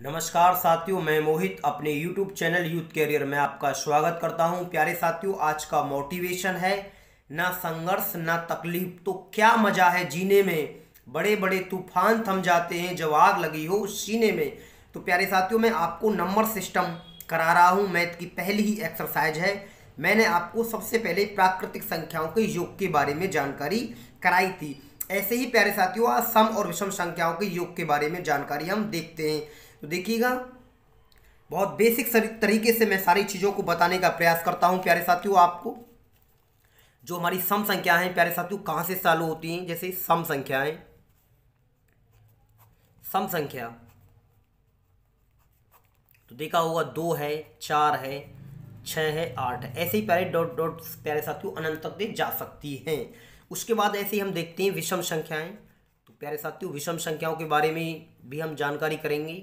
नमस्कार साथियों, मैं मोहित अपने YouTube चैनल यूथ कैरियर में आपका स्वागत करता हूं। प्यारे साथियों, आज का मोटिवेशन है ना संघर्ष ना तकलीफ तो क्या मजा है जीने में। बड़े बड़े तूफान थम जाते हैं जब आग लगी हो सीने में। तो प्यारे साथियों, मैं आपको नंबर सिस्टम करा रहा हूं। मैथ की पहली ही एक्सरसाइज है। मैंने आपको सबसे पहले प्राकृतिक संख्याओं के योग के बारे में जानकारी कराई थी। ऐसे ही प्यारे साथियों, आज सम और विषम संख्याओं के योग के बारे में जानकारी हम देखते हैं। तो देखिएगा, बहुत बेसिक तरीके से मैं सारी चीज़ों को बताने का प्रयास करता हूं। प्यारे साथियों, आपको जो हमारी सम संख्या है प्यारे साथियों कहाँ से चालू होती हैं। जैसे सम संख्याएं, सम संख्या तो देखा होगा 2 है, 4 है, 6 है, 8 है। ऐसे ही प्यारे डॉट डॉट प्यारे साथियों अनंत तक दे जा सकती हैं। उसके बाद ऐसे ही हम देखते हैं विषम संख्याएं। तो प्यारे साथियों, विषम संख्याओं के बारे में भी हम जानकारी करेंगे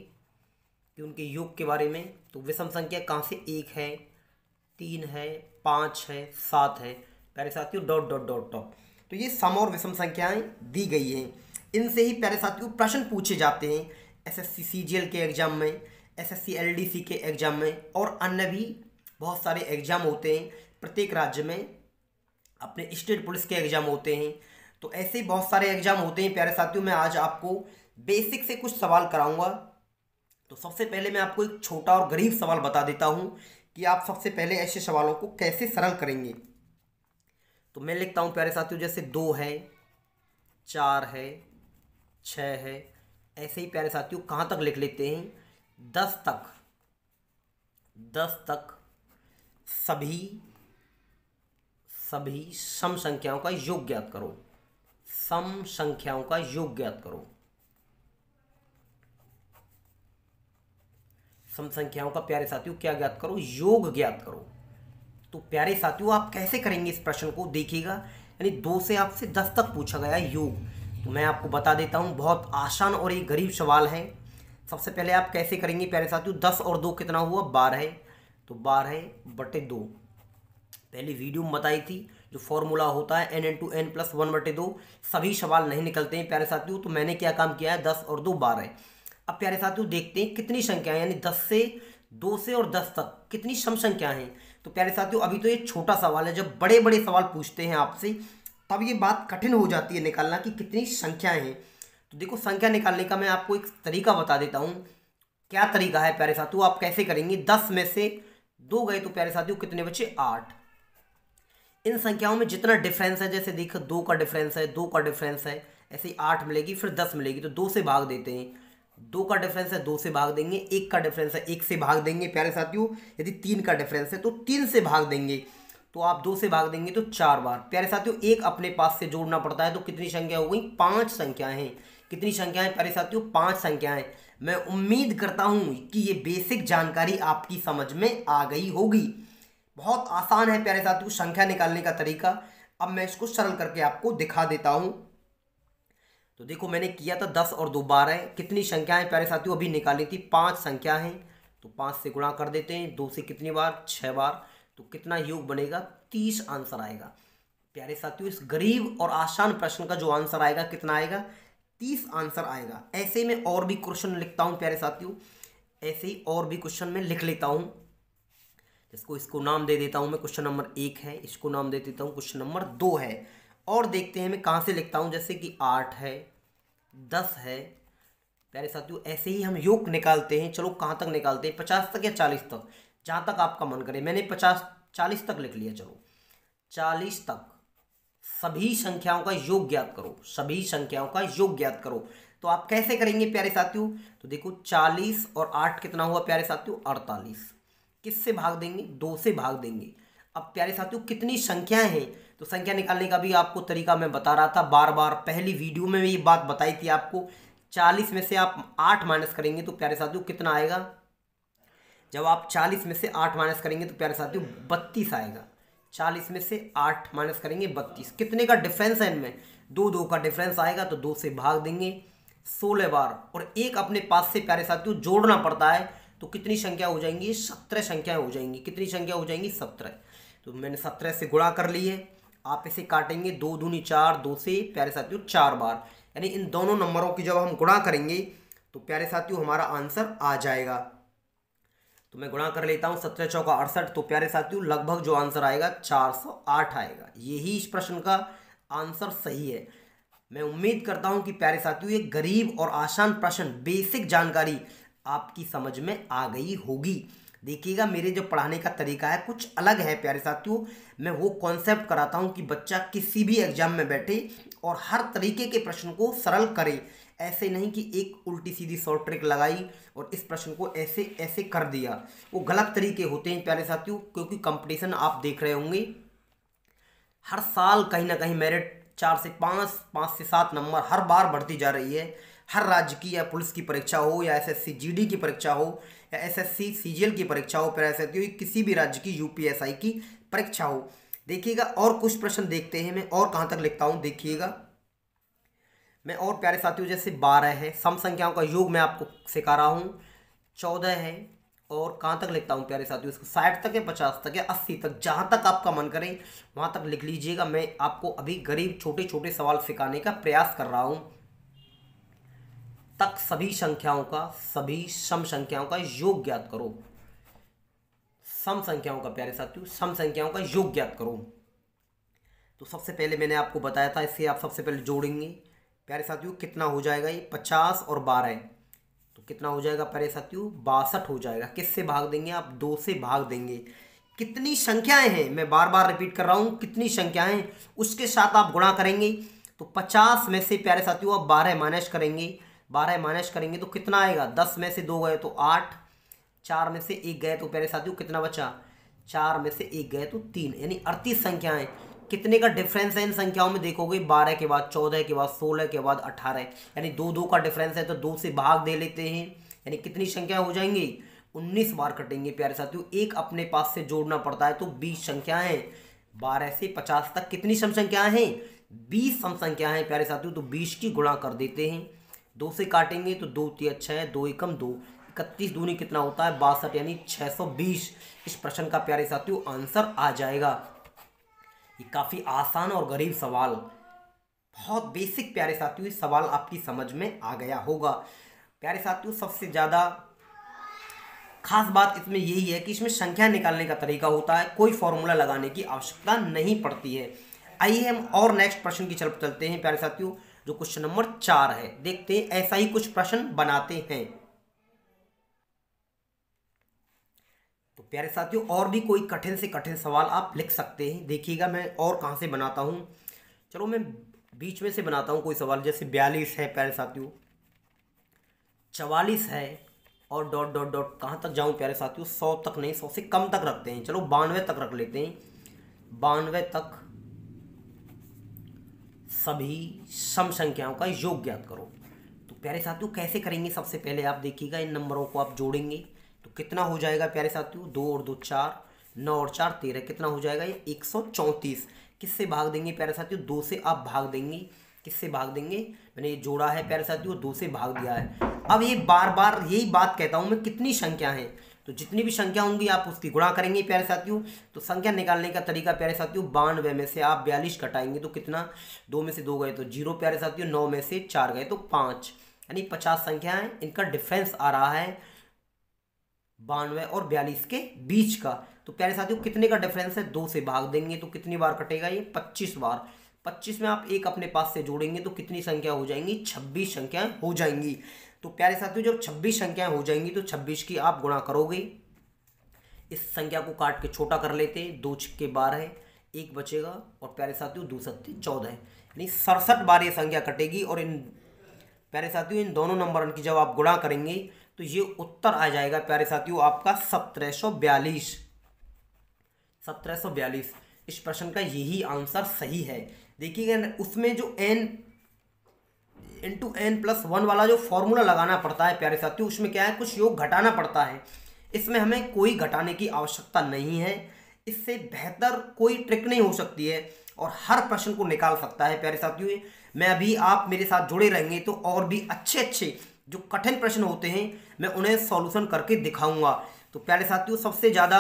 कि उनके योग के बारे में। तो विषम संख्या कहाँ से 1 है, 3 है, 5 है, 7 है। प्यारे साथियों डॉट डॉट डॉट डॉट। तो ये सम और विषम संख्याएं दी गई हैं। इनसे ही प्यारे साथियों प्रश्न पूछे जाते हैं एसएससी सीजीएल के एग्जाम में, एसएससी एलडीसी के एग्जाम में, और अन्य भी बहुत सारे एग्जाम होते हैं। प्रत्येक राज्य में अपने स्टेट पुलिस के एग्जाम होते हैं। तो ऐसे ही बहुत सारे एग्जाम होते हैं। प्यारे साथियों, मैं आज आपको बेसिक से कुछ सवाल कराऊंगा। तो सबसे पहले मैं आपको एक छोटा और गरीब सवाल बता देता हूं कि आप सबसे पहले ऐसे सवालों को कैसे सरल करेंगे। तो मैं लिखता हूं प्यारे साथियों, जैसे 2 है, 4 है, 6 है। ऐसे ही प्यारे साथियों कहां तक लिख लेते हैं, 10 तक। 10 तक सभी सम संख्याओं का योग ज्ञात करो। सम संख्याओं का योग ज्ञात करो। सम संख्याओं का प्यारे साथियों क्या ज्ञात करो, योग ज्ञात करो। तो प्यारे साथियों, आप कैसे करेंगे इस प्रश्न को देखिएगा। यानी 2 से आपसे 10 तक पूछा गया योग। तो मैं आपको बता देता हूं, बहुत आसान और एक गरीब सवाल है। सबसे पहले आप कैसे करेंगे प्यारे साथियों, 10 और 2 कितना हुआ, 12 है। तो 12/2 पहली वीडियो में बताई थी। जो फॉर्मूला होता है n×n+1/2। सभी सवाल नहीं निकलते हैं प्यारे साथियों। तो मैंने क्या काम किया है, 10 और 2 12। अब प्यारे साथियों देखते हैं कितनी संख्याएं, यानी 2 से और 10 तक कितनी सम संख्या हैं। तो प्यारे साथियों अभी तो ये छोटा सवाल है। जब बड़े बड़े सवाल पूछते हैं आपसे तब ये बात कठिन हो जाती है निकालना कि कितनी संख्याएं हैं। तो देखो, संख्या निकालने का मैं आपको एक तरीका बता देता हूं। क्या तरीका है प्यारे साथियों, आप कैसे करेंगे। 10 में से 2 गए तो प्यारे साथियों कितने बचे, 8। इन संख्याओं में जितना डिफरेंस है, जैसे देखो 2 का डिफरेंस है, 2 का डिफरेंस है, ऐसे ही 8 मिलेगी, फिर 10 मिलेगी। तो 2 से भाग देते हैं। 2 का डिफरेंस है, 2 से भाग देंगे। 1 का डिफरेंस है, 1 से भाग देंगे। प्यारे साथियों यदि 3 का डिफरेंस है तो 3 से भाग देंगे। तो आप 2 से भाग देंगे तो 4 बार। प्यारे साथियों 1 अपने पास से जोड़ना पड़ता है। तो कितनी संख्या हो गई, 5 संख्याएं हैं। कितनी संख्याएं प्यारे साथियों, 5 संख्याएं। मैं उम्मीद करता हूं कि ये बेसिक जानकारी आपकी समझ में आ गई होगी। बहुत आसान है प्यारे साथियों संख्या निकालने का तरीका। अब मैं इसको सरल करके आपको दिखा देता हूं। तो देखो, मैंने किया था 10 और 2 12। कितनी संख्याएं प्यारे साथियों अभी निकाली थी, 5 संख्या है। तो 5 से गुणा कर देते हैं। 2 से कितनी बार, 6 बार। तो कितना योग बनेगा, 30 आंसर आएगा। प्यारे साथियों इस गरीब और आसान प्रश्न का जो आंसर आएगा कितना आएगा, 30 आंसर आएगा। ऐसे में और भी क्वेश्चन लिखता हूं प्यारे साथियों, ऐसे ही और भी क्वेश्चन में लिख लेता हूं। इसको नाम दे देता हूं मैं, क्वेश्चन नंबर 1 है। इसको नाम दे देता हूं क्वेश्चन नंबर 2 है। और देखते हैं मैं कहां से लिखता हूं, जैसे कि 8 है, 10 है। प्यारे साथियों ऐसे ही हम योग निकालते हैं। चलो कहां तक निकालते हैं, 50 तक या 40 तक, जहां तक आपका मन करे। मैंने 40 तक लिख लिया। चलो 40 तक सभी संख्याओं का योग ज्ञात करो। सभी संख्याओं का योग ज्ञात करो। तो आप कैसे करेंगे प्यारे साथियों, तो देखो 40 और 8 कितना हुआ प्यारे साथियों, 48। किससे भाग देंगे, 2 से भाग देंगे। अब प्यारे साथियों कितनी संख्याएं हैं, तो संख्या निकालने का भी आपको तरीका मैं बता रहा था बार बार। पहली वीडियो में ये बात बताई थी आपको। 40 में से आप 8 माइनस करेंगे तो प्यारे साथियों कितना आएगा, जब आप 40 में से 8 माइनस करेंगे तो प्यारे साथियों 32 आएगा। 40 में से 8 माइनस करेंगे 32। कितने का डिफरेंस है इनमें, 2 का डिफरेंस आएगा। तो 2 से भाग देंगे 16 बार। और 1 अपने पास से प्यारे साथियों जोड़ना पड़ता है। तो कितनी संख्या हो जाएंगी, 17 संख्याएं हो जाएंगी। कितनी संख्या हो जाएंगी, 17। तो मैंने 17 से गुणा कर ली है। आप इसे काटेंगे, 2 दूनी 4, 2 से प्यारे साथियों 4 बार। यानी इन दोनों नंबरों की जब हम गुणा करेंगे तो प्यारे साथियों हमारा आंसर आ जाएगा। तो मैं गुणा कर लेता हूँ, 17 चौका 68। तो प्यारे साथियों लगभग जो आंसर आएगा 408 आएगा। यही इस प्रश्न का आंसर सही है। मैं उम्मीद करता हूँ कि प्यारे साथियों ये गरीब और आसान प्रश्न, बेसिक जानकारी आपकी समझ में आ गई होगी। देखिएगा मेरे जो पढ़ाने का तरीका है कुछ अलग है प्यारे साथियों। मैं वो कॉन्सेप्ट कराता हूँ कि बच्चा किसी भी एग्जाम में बैठे और हर तरीके के प्रश्न को सरल करे। ऐसे नहीं कि एक उल्टी सीधी शॉर्ट ट्रिक लगाई और इस प्रश्न को ऐसे ऐसे कर दिया, वो गलत तरीके होते हैं प्यारे साथियों। क्योंकि कंपटीशन आप देख रहे होंगे, हर साल कहीं ना कहीं मेरिट 4 से 5, 5 से 7 नंबर हर बार बढ़ती जा रही है। हर राज्य की या पुलिस की परीक्षा हो, या एसएससी जीडी की परीक्षा हो, या एसएससी सीजीएल की परीक्षा हो, प्यारे साथियों किसी भी राज्य की यूपीएसआई की परीक्षा हो। देखिएगा और कुछ प्रश्न देखते हैं, मैं और कहाँ तक लिखता हूँ देखिएगा। मैं और प्यारे साथियों जैसे 12 है, सम संख्याओं का योग मैं आपको सिखा रहा हूँ। 14 है, और कहाँ तक लिखता हूँ प्यारे साथियों, इसको 60 तक या 50 तक या 80 तक, जहाँ तक आपका मन करे वहाँ तक लिख लीजिएगा। मैं आपको अभी गरीब छोटे छोटे सवाल सिखाने का प्रयास कर रहा हूँ। तक सभी संख्याओं का, सभी सम संख्याओं का योग ज्ञात करो। सम संख्याओं का प्यारे साथियों, सम संख्याओं का योग ज्ञात करो। तो सबसे पहले मैंने आपको बताया था, इससे आप सबसे पहले जोड़ेंगे प्यारे साथियों। कितना हो जाएगा ये, 50 और 12, तो कितना हो जाएगा प्यारे साथियों, 62 हो जाएगा। किससे भाग देंगे आप, 2 से भाग देंगे। कितनी संख्याएं हैं, मैं बार बार रिपीट कर रहा हूं, कितनी संख्याएं उसके साथ आप गुणा करेंगे। तो 50 में से प्यारे साथियों आप 12 माइनस करेंगे। 12 माइनस करेंगे तो कितना आएगा, 10 में से 2 गए तो 8, 4 में से 1 गए तो प्यारे साथियों कितना बचा, 4 में से 1 गए तो 3, यानी 38 संख्याएं। कितने का डिफरेंस है इन संख्याओं में देखोगे, 12 के बाद 14 के बाद 16 के बाद 18, यानी 2 का डिफरेंस है, तो 2 से भाग दे लेते हैं। यानी कितनी संख्या हो जाएंगी, 19 बार कटेंगे प्यारे साथियों। एक अपने पास से जोड़ना पड़ता है, तो 20 संख्याएं। 12 से 50 तक कितनी सम संख्याएं हैं, 20 सम संख्याएं हैं प्यारे साथियों। तो 20 की गुणा कर देते हैं, 2 से काटेंगे तो 2 3 6, 2 एकम 2, 31 दूनी कितना होता है, 62, यानी 620 इस प्रश्न का प्यारे साथियों आंसर आ जाएगा। ये काफ़ी आसान और गरीब सवाल, बहुत बेसिक प्यारे साथियों, इस सवाल आपकी समझ में आ गया होगा। प्यारे साथियों सबसे ज़्यादा खास बात इसमें यही है कि इसमें संख्या निकालने का तरीका होता है, कोई फॉर्मूला लगाने की आवश्यकता नहीं पड़ती है। आइए हम और नेक्स्ट प्रश्न की तरफ चलते हैं प्यारे साथियों, जो क्वेश्चन नंबर 4 है। देखते हैं ऐसा ही कुछ प्रश्न बनाते हैं। तो प्यारे साथियों और भी कोई कठिन से कठिन सवाल आप लिख सकते हैं। देखिएगा मैं और कहाँ से बनाता हूँ, चलो मैं बीच में से बनाता हूँ कोई सवाल। जैसे 42 है प्यारे साथियों, 44 है, और डॉट डॉट डॉट कहाँ तक जाऊँ प्यारे साथियों, 100 तक नहीं, 100 से कम तक रखते हैं, चलो 92 तक रख लेते हैं। 92 तक सभी सम संख्याओं का योग ज्ञात करो। तो प्यारे साथियों कैसे करेंगे, सबसे पहले आप देखिएगा इन नंबरों को आप जोड़ेंगे तो कितना हो जाएगा प्यारे साथियों, 2 और 2 4, 9 और 4 13, कितना हो जाएगा ये 134। किससे भाग देंगे प्यारे साथियों, 2 से आप भाग देंगे। किससे भाग देंगे, मैंने ये जोड़ा है प्यारे साथियों, 2 से भाग दिया है। अब ये बार बार यही बात कहता हूँ मैं, कितनी संख्या है, तो जितनी भी संख्या होंगी आप उसकी गुणा करेंगे प्यारे साथियों। तो संख्या निकालने का तरीका प्यारे साथियों, 92 में से आप 42 घटाएंगे तो कितना, 2 में से 2 गए तो 0 प्यारे साथियों, 9 में से 4 गए तो 5, यानी 50 संख्याएं, इनका डिफरेंस आ रहा है 92 और 42 के बीच का। तो प्यारे साथियों कितने का डिफरेंस है, 2 से भाग देंगे तो कितनी बार कटेगा ये, 25 बार। 25 में आप एक अपने पास से जोड़ेंगे तो कितनी संख्या हो जाएंगी, 26 संख्याएं हो जाएंगी। तो प्यारे साथियों जब 26 संख्याएं हो जाएंगी तो 26 की आप गुणा करोगे। इस संख्या को काट के छोटा कर लेते हैं, 2 छिक्के 12, 1 बचेगा, और प्यारे साथियों 2 सत्ते 14, यानी 67 बार ये संख्या कटेगी। और इन प्यारे साथियों इन दोनों नंबरों की जब आप गुणा करेंगे तो ये उत्तर आ जाएगा प्यारे साथियों आपका 1742। 1742 इस प्रश्न का यही आंसर सही है। देखिएगा उसमें जो n इंटू एन प्लस 1 वाला जो फॉर्मूला लगाना पड़ता है प्यारे साथियों, उसमें क्या है, कुछ योग घटाना पड़ता है। इसमें हमें कोई घटाने की आवश्यकता नहीं है, इससे बेहतर कोई ट्रिक नहीं हो सकती है और हर प्रश्न को निकाल सकता है प्यारे साथियों। मैं अभी आप मेरे साथ जुड़े रहेंगे तो और भी अच्छे अच्छे जो कठिन प्रश्न होते हैं मैं उन्हें सॉल्यूशन करके दिखाऊंगा। तो प्यारे साथियों सबसे ज़्यादा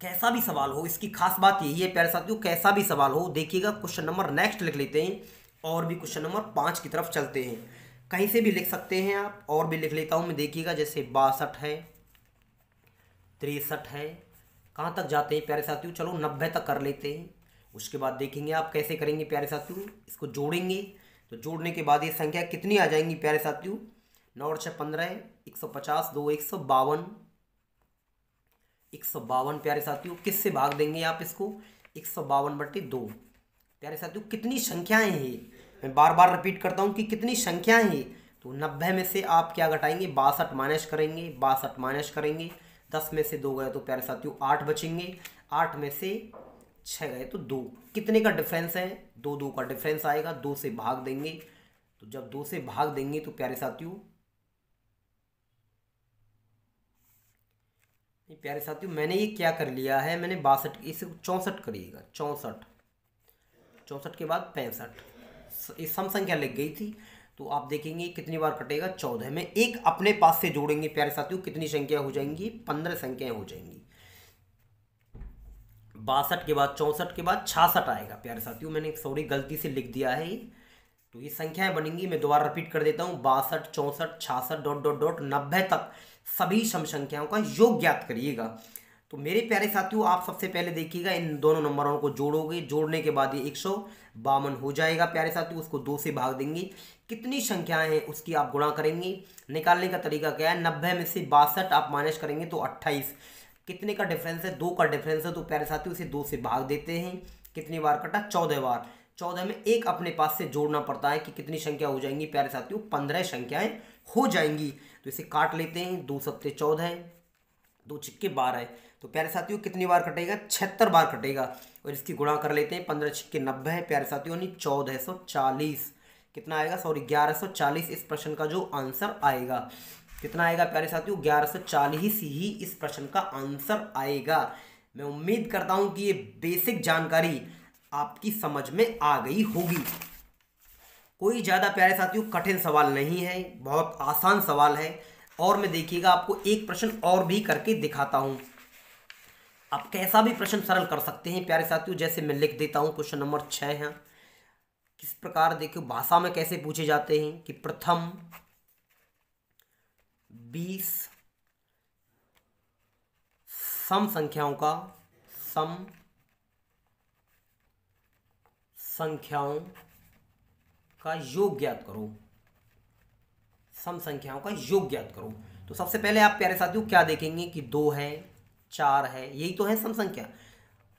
कैसा भी सवाल हो, इसकी खास बात यही है प्यारे साथियों, कैसा भी सवाल हो। देखिएगा क्वेश्चन नंबर नेक्स्ट लिख लेते हैं। और भी क्वेश्चन नंबर 5 की तरफ चलते हैं। कहीं से भी लिख सकते हैं आप, और भी लिख लेता हूँ मैं, देखिएगा जैसे 62 है, 63 है, कहाँ तक जाते हैं प्यारे साथियों, चलो 90 तक कर लेते हैं। उसके बाद देखेंगे आप कैसे करेंगे प्यारे साथियों, इसको जोड़ेंगे। तो जोड़ने के बाद ये संख्या कितनी आ जाएंगी प्यारे साथियों, 9 और 6 15, 150, 2 152, 152 प्यारे साथियों। किससे भाग देंगे आप इसको, 152/2। प्यारे साथियों कितनी संख्याएं हैं ये, मैं बार बार रिपीट करता हूँ कि कितनी संख्याएं हैं। तो 90 में से आप क्या घटाएंगे, 62 माइनस करेंगे, 62 माइनस करेंगे, 10 में से 2 गए तो प्यारे साथियों 8 बचेंगे, 8 में से 6 गए तो 2। कितने का डिफरेंस है, 2 2 का डिफरेंस आएगा, 2 से भाग देंगे। तो जब 2 से भाग देंगे तो प्यारे साथियों, प्यारे साथियों मैंने ये क्या कर लिया है, मैंने 62, इसे 64 करिएगा, 64, 64 के बाद 65, इस सम संख्या लिख गई थी। तो आप देखेंगे कितनी बार कटेगा, 14 में एक अपने पास से जोड़ेंगे प्यारे साथियों, कितनी संख्या हो जाएंगी, 15 संख्याएं हो जाएंगी। 62 के बाद 64 के बाद 66 आएगा प्यारे साथियों, मैंने सॉरी गलती से लिख दिया है। तो ये संख्याएं बनेंगी, मैं दोबारा रिपीट कर देता हूँ, 62 64 66 डॉट डॉट डॉट 90 तक सभी सम संख्याओं का योग ज्ञात करिएगा। तो मेरे प्यारे साथियों आप सबसे पहले देखिएगा, इन दोनों नंबरों को जोड़ोगे, जोड़ने के बाद ये 152 हो जाएगा प्यारे साथियों। उसको 2 से भाग देंगे, कितनी संख्याएं हैं उसकी आप गुणा करेंगे। निकालने का तरीका क्या है, 90 में से 62 आप माइनस करेंगे तो 28। कितने का डिफरेंस है, 2 का डिफरेंस है। तो प्यारे साथियों इसे 2 से भाग देते हैं, कितनी बार कटा, 14 बार। 14 में एक अपने पास से जोड़ना पड़ता है कि कितनी संख्या हो जाएंगी प्यारे साथियों, 15 संख्याएं हो जाएंगी। तो इसे काट लेते हैं, 2 सत्ते 14, 2 छिक्के 12। तो प्यारे साथियों कितनी बार कटेगा, 76 बार कटेगा। और इसकी गुणा कर लेते हैं, 15 छिक्के 90 है प्यारे साथियों, यानी 1440। कितना आएगा, सॉरी 1140 इस प्रश्न का जो आंसर आएगा। कितना आएगा प्यारे साथियों, 1140 ही इस प्रश्न का आंसर आएगा। मैं उम्मीद करता हूं कि ये बेसिक जानकारी आपकी समझ में आ गई होगी। कोई ज़्यादा प्यारे साथियों कठिन सवाल नहीं है, बहुत आसान सवाल है। और मैं देखिएगा आपको एक प्रश्न और भी करके दिखाता हूं। आप कैसा भी प्रश्न सरल कर सकते हैं प्यारे साथियों, जैसे मैं लिख देता हूं क्वेश्चन नंबर 6 है। किस प्रकार देखो भाषा में कैसे पूछे जाते हैं कि प्रथम 20 सम संख्याओं का योग ज्ञात करो, सम संख्याओं का योग ज्ञात करो। तो सबसे पहले आप प्यारे साथियों क्या देखेंगे कि 2 है, 4 है, यही तो है सम संख्या।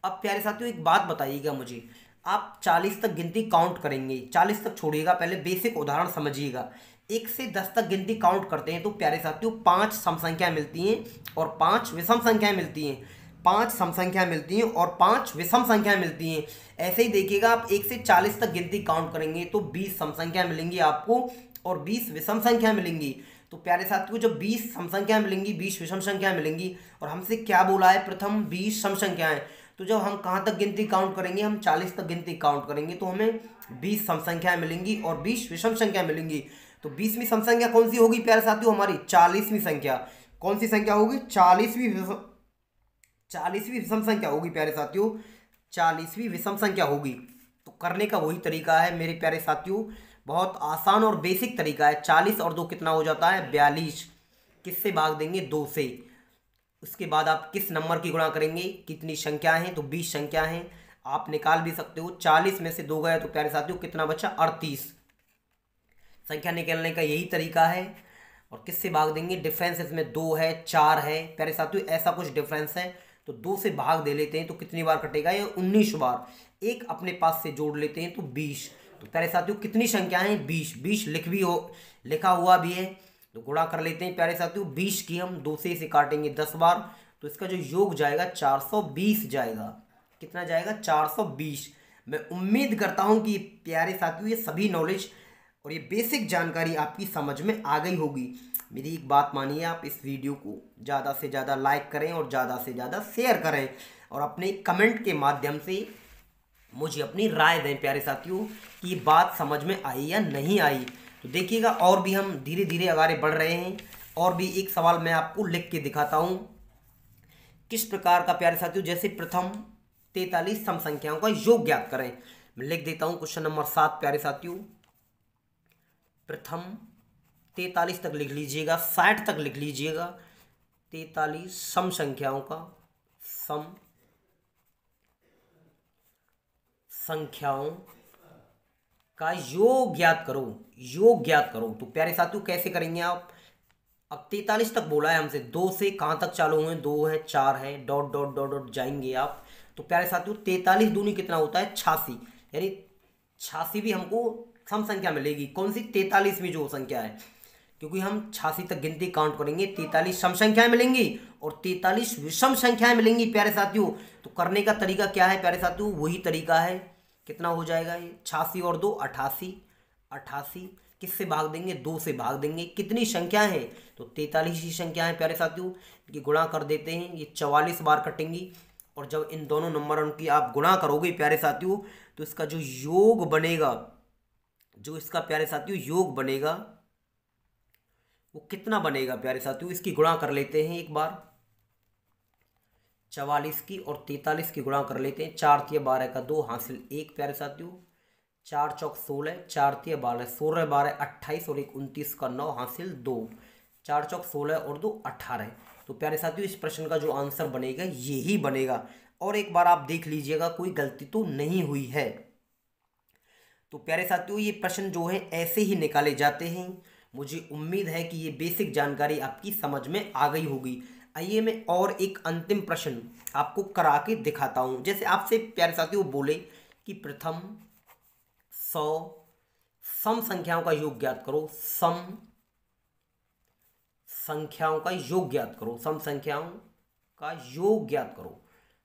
अब प्यारे साथियों एक बात बताइएगा मुझे, आप 40 तक गिनती काउंट करेंगे, 40 तक छोड़िएगा, पहले बेसिक उदाहरण समझिएगा। 1 से 10 तक गिनती काउंट करते हैं तो प्यारे साथियों 5 सम संख्याएं मिलती हैं और 5 विषम संख्याएं मिलती हैं। 5 सम संख्याएं मिलती हैं और 5 विषम संख्याएं मिलती हैं। ऐसे ही देखिएगा आप 1 से 40 तक गिनती काउंट करेंगे तो 20 सम संख्याएं मिलेंगी आपको और 20 विषम संख्याएं मिलेंगी। तो प्यारे साथियों जब 20 सम संख्याएं मिलेंगी, 20 विषम संख्याएं मिलेंगी, और हमसे क्या बोला है, प्रथम 20 सम संख्याएं। तो जब हम कहाँ तक गिनती काउंट करेंगे, हम 40 तक गिनती काउंट करेंगे तो हमें 20 सम संख्याएं मिलेंगी और 20 विषम संख्या मिलेंगी। तो 20वीं सम संख्या कौन सी होगी प्यारे साथियों, हमारी 40वीं संख्या। कौन सी संख्या होगी, 40वीं विषम संख्या होगी प्यारे साथियों, 40वीं विषम संख्या होगी। तो करने का वही तरीका है मेरे प्यारे साथियों, बहुत आसान और बेसिक तरीका है। 40 और 2 कितना हो जाता है, 42। किससे भाग देंगे, 2 से। उसके बाद आप किस नंबर की गुणा करेंगे, कितनी संख्या है, तो 20 संख्या है। आप निकाल भी सकते हो, 40 में से 2 गए तो प्यारे साथियों कितना बचा, 38। संख्या निकालने का यही तरीका है। और किससे भाग देंगे, डिफरेंस इसमें 2 है, 4 है प्यारे साथियों, ऐसा कुछ डिफरेंस है तो 2 से भाग दे लेते हैं तो कितनी बार कटेगा, ये 19 बार। एक अपने पास से जोड़ लेते हैं तो 20। तो प्यारे साथियों कितनी संख्या है, 20। 20 लिखा हुआ भी है तो गुणा कर लेते हैं प्यारे साथियों। 20 की हम 2 से इसे काटेंगे 10 बार तो इसका जो योग जाएगा 420 जाएगा। कितना जाएगा, 420। मैं उम्मीद करता हूं कि प्यारे साथियों ये सभी नॉलेज और ये बेसिक जानकारी आपकी समझ में आ गई होगी। मेरी एक बात मानिए, आप इस वीडियो को ज़्यादा से ज़्यादा लाइक करें और ज़्यादा से ज़्यादा शेयर करें और अपने कमेंट के माध्यम से मुझे अपनी राय दें प्यारे साथियों कि ये बात समझ में आई या नहीं आई। तो देखिएगा और भी हम धीरे धीरे आगे बढ़ रहे हैं। और भी एक सवाल मैं आपको लिख के दिखाता हूँ किस प्रकार का प्यारे साथियों, जैसे प्रथम 43 सम संख्याओं का योग ज्ञात करें। मैं लिख देता हूँ क्वेश्चन नंबर 7 प्यारे साथियों। प्रथम 43 तक लिख लीजिएगा, 60 तक लिख लीजिएगा। 43 सम संख्याओं का, सम संख्याओं का योग ज्ञात करो, योग ज्ञात करो। तो प्यारे साथियों कैसे करेंगे आप? अब 43 तक बोला है हमसे, 2 से कहाँ तक चालू हुए? 2 है, 4 है, डॉट डॉट डॉट डॉट जाएंगे आप। तो प्यारे साथियों 43 दूनी कितना होता है? 86, यानी 86 भी हमको सम संख्या मिलेगी। कौन सी? 43 में जो संख्या है, क्योंकि हम 86 तक गिनती काउंट करेंगे। 43 सम संख्याएं मिलेंगी और 43 विषम संख्याएं मिलेंगी प्यारे साथियों। तो करने का तरीका क्या है प्यारे साथियों? वही तरीका है। कितना हो जाएगा ये? 86 और 2 88, 88 किससे भाग देंगे? 2 से भाग देंगे। कितनी संख्या है? तो 43 ही संख्या है प्यारे साथियों। ये गुणा कर देते हैं, ये 44 बार कटेंगी। और जब इन दोनों नंबरों की आप गुणा करोगे प्यारे साथियों, तो इसका जो योग बनेगा, जो इसका प्यारे साथियों योग बनेगा, वो कितना बनेगा प्यारे साथियों? इसकी गुणा कर लेते हैं एक बार। 44 की और 43 की गुणा कर लेते हैं। 4 तिया 12 का 2 हासिल 1 प्यारे साथियों। 4 चौक 16, 4 तिया 12, 16 12 28 और 1 29 का 9 हासिल 2। 4 चौक 16 और 2 18। तो प्यारे साथियों इस प्रश्न का जो आंसर बनेगा यही बनेगा। और एक बार आप देख लीजिएगा कोई गलती तो नहीं हुई है। तो प्यारे साथियों ये प्रश्न जो है ऐसे ही निकाले जाते हैं। मुझे उम्मीद है कि ये बेसिक जानकारी आपकी समझ में आ गई होगी। आइए मैं और एक अंतिम प्रश्न आपको करा के दिखाता हूं। जैसे आपसे प्यारे साथियों बोले कि प्रथम 100 सम संख्याओं का योग ज्ञात करो, सम संख्याओं का योग ज्ञात करो, सम संख्याओं का योग ज्ञात करो।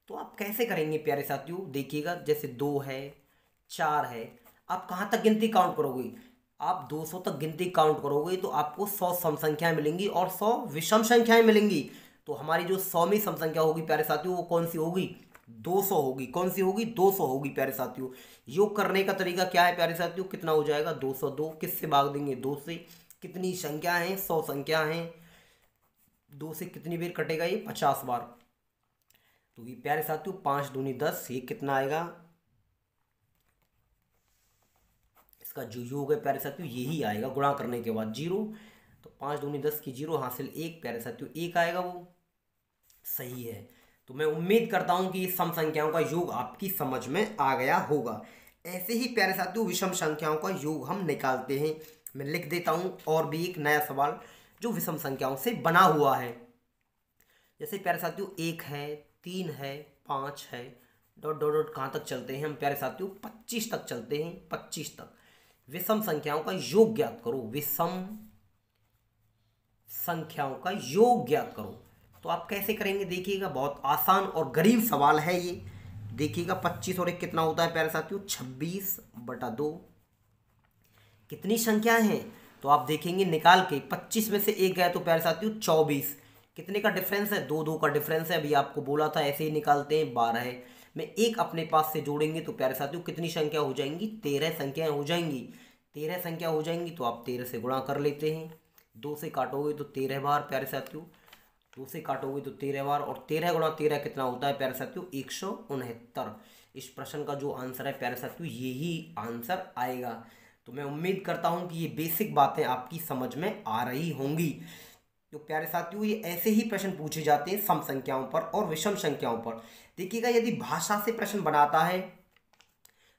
तो आप कैसे करेंगे प्यारे साथियों? देखिएगा, जैसे 2 है, 4 है, आप कहाँ तक गिनती काउंट करोगे? आप 200 तक गिनती काउंट करोगे तो आपको 100 सम संख्याएं मिलेंगी और 100 विषम संख्याएं मिलेंगी। तो हमारी जो 100वीं सम संख्या होगी प्यारे साथियों वो कौन सी होगी? 200 होगी। कौन सी होगी? 200 होगी प्यारे साथियों। योग करने का तरीका क्या है प्यारे साथियों? कितना हो जाएगा? 202 किससे भाग देंगे? 2 से। कितनी संख्या है? 100 संख्या है। 2 से कितनी बार कटेगा ये? 50 बार। तो ये प्यारे साथियों 5 दूनी 10, ये कितना आएगा? इसका जो योग है प्यारे साथियों यही आएगा गुणा करने के बाद 0। तो 5 दूनी 10 की 0 हासिल 1 प्यारे साथियों 1 आएगा, वो सही है। तो मैं उम्मीद करता हूं कि सम संख्याओं का योग आपकी समझ में आ गया होगा। ऐसे ही प्यारे साथियों विषम संख्याओं का योग हम निकालते हैं। मैं लिख देता हूं और भी एक नया सवाल जो विषम संख्याओं से बना हुआ है। जैसे प्यारे साथियों 1 है, 3 है, 5 है, डॉट डॉट डॉट कहाँ तक चलते हैं हम प्यारे साथियों? 25 तक चलते हैं, 25 तक। विषम संख्याओं का योग ज्ञात करो, विषम संख्याओं का योग ज्ञात करो। तो आप कैसे करेंगे? देखिएगा, बहुत आसान और गरीब सवाल है ये। देखिएगा 25 और 1 कितना होता है प्यारे साथियों? 26/2। कितनी संख्या है? तो आप देखेंगे निकाल के 25 में से 1 गया तो प्यारे साथियों 24। कितने का डिफरेंस है? 2 का डिफरेंस है। अभी आपको बोला था ऐसे ही निकालते हैं। 12 है, में 1 अपने पास से जोड़ेंगे तो प्यारे साथियों कितनी संख्या हो जाएंगी? 13 संख्याएं हो जाएंगी। 13 संख्या हो जाएंगी तो आप 13 से गुणा कर लेते हैं। 2 से काटोगे तो 13 बार प्यारे साथियों, 2 से काटोगे तो 13 बार, और 13 गुणा 13 कितना होता है प्यारे साथियों? 169। इस प्रश्न का जो आंसर है प्यारे साथियों यही आंसर आएगा। तो मैं उम्मीद करता हूं कि ये बेसिक बातें आपकी समझ में आ रही होंगी। तो प्यारे साथियों ये ऐसे ही प्रश्न पूछे जाते हैं सम संख्याओं पर और विषम संख्याओं पर। देखिएगा यदि भाषा से प्रश्न बनाता है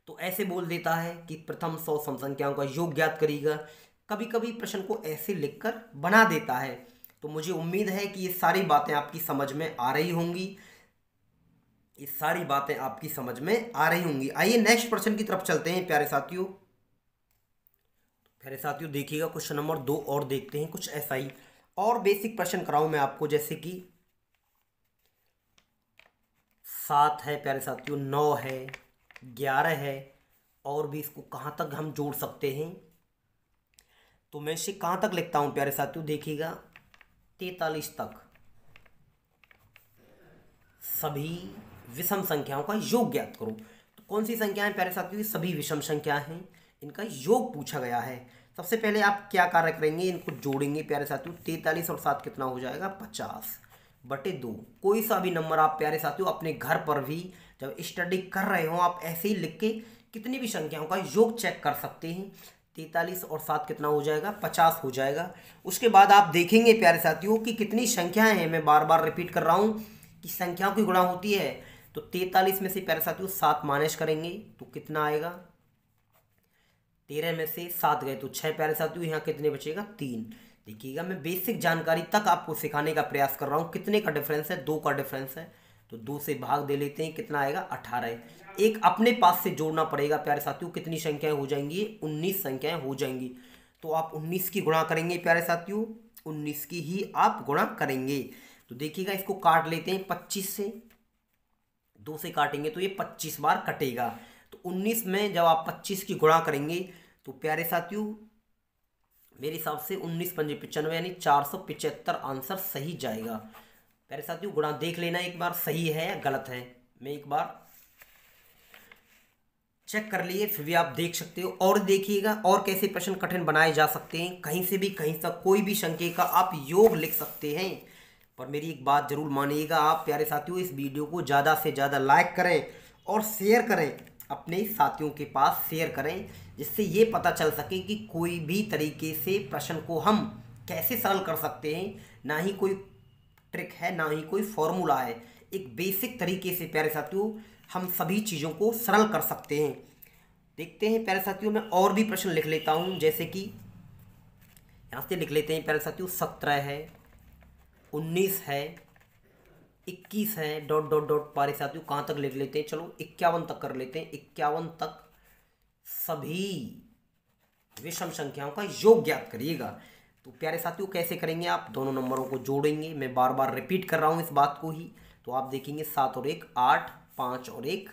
तो ऐसे बोल देता है कि प्रथम 100 सम संख्याओं का योग ज्ञात करिएगा। कभी कभी प्रश्न को ऐसे लिखकर बना देता है। तो मुझे उम्मीद है कि ये सारी बातें आपकी समझ में आ रही होंगी। ये सारी बातें आपकी समझ में आ रही होंगी। आइए नेक्स्ट प्रश्न की तरफ चलते हैं प्यारे साथियों। प्यारे साथियों देखिएगा क्वेश्चन नंबर 2 और देखते हैं कुछ ऐसा ही। और बेसिक प्रश्न कराऊं मैं आपको, जैसे कि 7 है प्यारे साथियों, 9 है, 11 है, और भी इसको कहाँ तक हम जोड़ सकते हैं? तो मैं इसे कहाँ तक लिखता हूँ प्यारे साथियों? देखिएगा 43 तक सभी विषम संख्याओं का योग ज्ञात करो। तो कौन सी संख्या है प्यारे साथियों? सभी विषम संख्या हैं, इनका योग पूछा गया है। सबसे पहले आप क्या कार्य करेंगे? इनको जोड़ेंगे प्यारे साथियों। 43 और 7 कितना हो जाएगा? 50/2। कोई सा भी नंबर आप प्यारे साथियों अपने घर पर भी जब स्टडी कर रहे हो आप ऐसे ही लिख के कितनी भी संख्याओं का योग चेक कर सकते हैं। 43 और 7 कितना हो जाएगा, 50 हो जाएगा। उसके बाद आप देखेंगे प्यारे साथियों कि कितनी संख्याएं हैं, मैं बार बार रिपीट कर रहा हूं कि संख्याओं की गुणा होती है। तो 43 में से प्यारे साथियों 7 माइनस करेंगे तो कितना आएगा, 13 में से 7 गए तो 6 प्यारे साथियों, यहाँ कितने बचेगा, 3। देखिएगा मैं बेसिक जानकारी तक आपको सिखाने का प्रयास कर रहा हूँ। कितने का डिफरेंस है, 2 का डिफरेंस है, तो 2 से भाग दे लेते हैं, कितना आएगा, 18। एक अपने पास से जोड़ना पड़ेगा प्यारे साथियों, कितनी संख्याएं हो जाएंगी, 19 संख्याएं हो जाएंगी। तो आप 19 की गुणा करेंगे प्यारे साथियों, 19 की ही आप गुणा करेंगे। तो देखिएगा इसको काट लेते हैं 25 से, 2 से काटेंगे तो ये 25 बार कटेगा। तो 19 में जब आप 25 की गुणा करेंगे तो प्यारे साथियों मेरे हिसाब से 19 पंजे 95 यानी 475 आंसर सही जाएगा। प्यारे साथियों गुणा देख लेना एक बार, सही है या गलत है, मैं एक बार चेक कर लिए, फिर भी आप देख सकते हो। और देखिएगा और कैसे प्रश्न कठिन बनाए जा सकते हैं, कहीं से भी कहीं तक कोई भी संख्या का आप योग लिख सकते हैं। पर मेरी एक बात जरूर मानिएगा आप प्यारे साथियों, इस वीडियो को ज़्यादा से ज़्यादा लाइक करें और शेयर करें, अपने साथियों के पास शेयर करें, जिससे ये पता चल सके कि कोई भी तरीके से प्रश्न को हम कैसे सरल कर सकते हैं। ना ही कोई ट्रिक है, ना ही कोई फॉर्मूला है, एक बेसिक तरीके से प्यारे साथियों हम सभी चीज़ों को सरल कर सकते हैं। देखते हैं प्यारे साथियों, मैं और भी प्रश्न लिख लेता हूँ, जैसे कि यहाँ से लिख लेते हैं प्यारे साथियों, 17 है, 19 है, 21 है, डॉट डॉट डॉट प्यारे साथियों कहाँ तक लिख लेते हैं, चलो 51 तक कर लेते हैं। 51 तक सभी विषम संख्याओं का योग ज्ञात करिएगा। तो प्यारे साथियों कैसे करेंगे, आप दोनों नंबरों को जोड़ेंगे, मैं बार बार रिपीट कर रहा हूँ इस बात को ही। तो आप देखेंगे 7 और 1 8, 5 और 1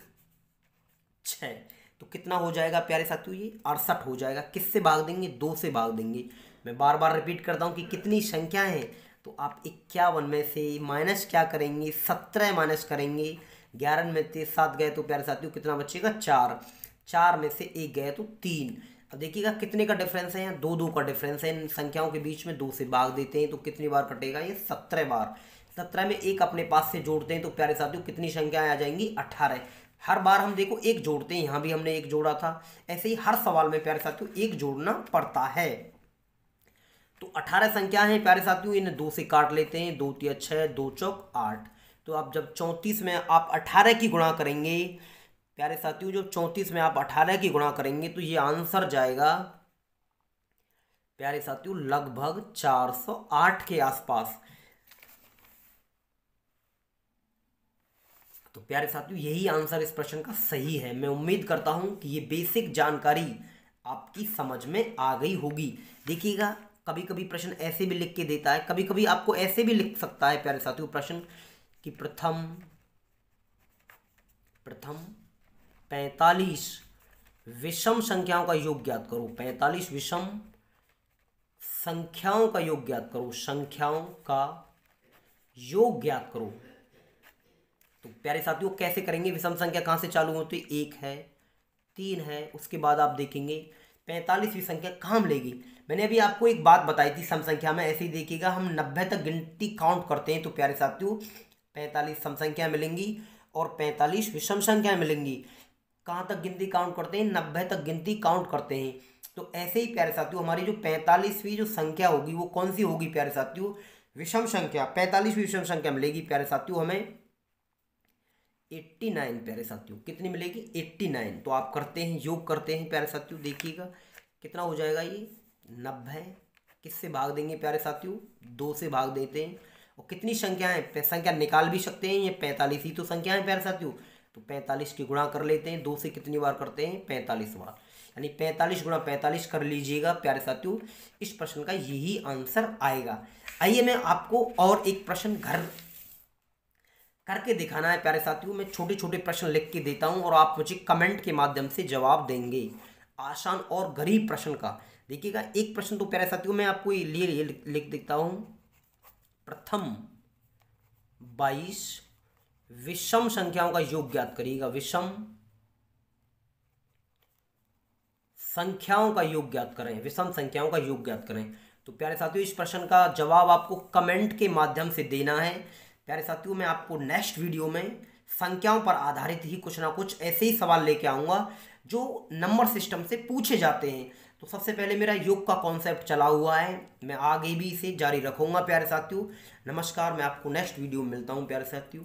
6, तो कितना हो जाएगा प्यारे साथियों, ये 68 हो जाएगा। किससे भाग देंगे, 2 से भाग देंगे। मैं बार बार रिपीट करता हूँ कि कितनी संख्या है, तो आप 51 में से माइनस क्या करेंगे, 17 माइनस करेंगे। 11 में से 7 गए तो प्यारे साथियों कितना बचेगा, 4। 4 में से 1 गए तो 3। अब देखिएगा कितने का डिफरेंस है, यहाँ 2 का डिफरेंस है इन संख्याओं के बीच में। 2 से भाग देते हैं तो कितनी बार कटेगा, ये 17 बार। 17 में 1 अपने पास से जोड़ते हैं तो प्यारे साथियों कितनी संख्याएं आ जाएंगी, 18। हर बार हम देखो 1 जोड़ते हैं, यहाँ भी हमने 1 जोड़ा था, ऐसे ही हर सवाल में प्यारे साथियों 1 जोड़ना पड़ता है। तो 18 संख्या है प्यारे साथियों, इन्हें 2 से काट लेते हैं, 2 तिया 6, 2 चौक 8। तो आप जब 34 में आप 18 की गुणा करेंगे प्यारे साथियों, जो 34 में आप 18 की गुणा करेंगे तो ये आंसर जाएगा प्यारे साथियों लगभग 408 के आसपास। तो प्यारे साथियों यही आंसर इस प्रश्न का सही है। मैं उम्मीद करता हूं कि ये बेसिक जानकारी आपकी समझ में आ गई होगी। देखिएगा कभी कभी प्रश्न ऐसे भी लिख के देता है, कभी कभी आपको ऐसे भी लिख सकता है प्यारे साथियों प्रश्न कि प्रथम 45 विषम संख्याओं का योग ज्ञात करो। 45 विषम संख्याओं का योग ज्ञात करो, संख्याओं का योग ज्ञात करो। तो प्यारे साथियों कैसे करेंगे, विषम संख्या कहाँ से चालू होती है, 1 है, 3 है, उसके बाद आप देखेंगे 45वीं संख्या कहाँ मिलेगी। मैंने अभी आपको एक बात बताई थी, सम संख्या में ऐसे ही देखिएगा हम 90 तक गिनती काउंट करते हैं तो प्यारे साथियों 45 सम संख्या मिलेंगी और 45 विषम संख्याएं मिलेंगी। कहाँ तक गिनती काउंट करते हैं, 90 तक गिनती काउंट करते हैं। तो ऐसे ही प्यारे साथियों हमारी जो 45वीं जो संख्या होगी वो कौन सी होगी प्यारे साथियों, विषम संख्या। 45वीं विषम संख्या मिलेगी प्यारे साथियों हमें 89 प्यारे साथियों, कितनी मिलेगी, 89। तो आप करते हैं, योग करते हैं प्यारे साथियों, देखिएगा कितना हो जाएगा ये 90। किससे भाग देंगे प्यारे साथियों, 2 से भाग देते हैं। और कितनी संख्या है, संख्या निकाल भी सकते हैं, ये 45 ही तो संख्या है प्यारे साथियों। तो 45 की गुणा कर लेते हैं, 2 से कितनी बार करते हैं, 45 बार, यानी 45 गुणा 45 कर लीजिएगा प्यारे साथियों। इस प्रश्न का यही आंसर आएगा। आइए मैं आपको और एक प्रश्न घर करके दिखाना है प्यारे साथियों। मैं छोटे छोटे प्रश्न लिख के देता हूं और आप मुझे कमेंट के माध्यम से जवाब देंगे, आसान और गरीब प्रश्न का। देखिएगा एक प्रश्न तो प्यारे साथियों मैं आपको ये लिख देता हूं, प्रथम 22 विषम संख्याओं का योग ज्ञात करिएगा। विषम संख्याओं का योग ज्ञात करें, विषम संख्याओं का योग ज्ञात करें। तो प्यारे साथियों इस प्रश्न का जवाब आपको कमेंट के माध्यम से देना है। प्यारे साथियों मैं आपको नेक्स्ट वीडियो में संख्याओं पर आधारित ही कुछ ना कुछ ऐसे ही सवाल लेके आऊँगा जो नंबर सिस्टम से पूछे जाते हैं। तो सबसे पहले मेरा योग का कॉन्सेप्ट चला हुआ है, मैं आगे भी इसे जारी रखूंगा प्यारे साथियों। नमस्कार, मैं आपको नेक्स्ट वीडियो में मिलता हूँ प्यारे साथियों।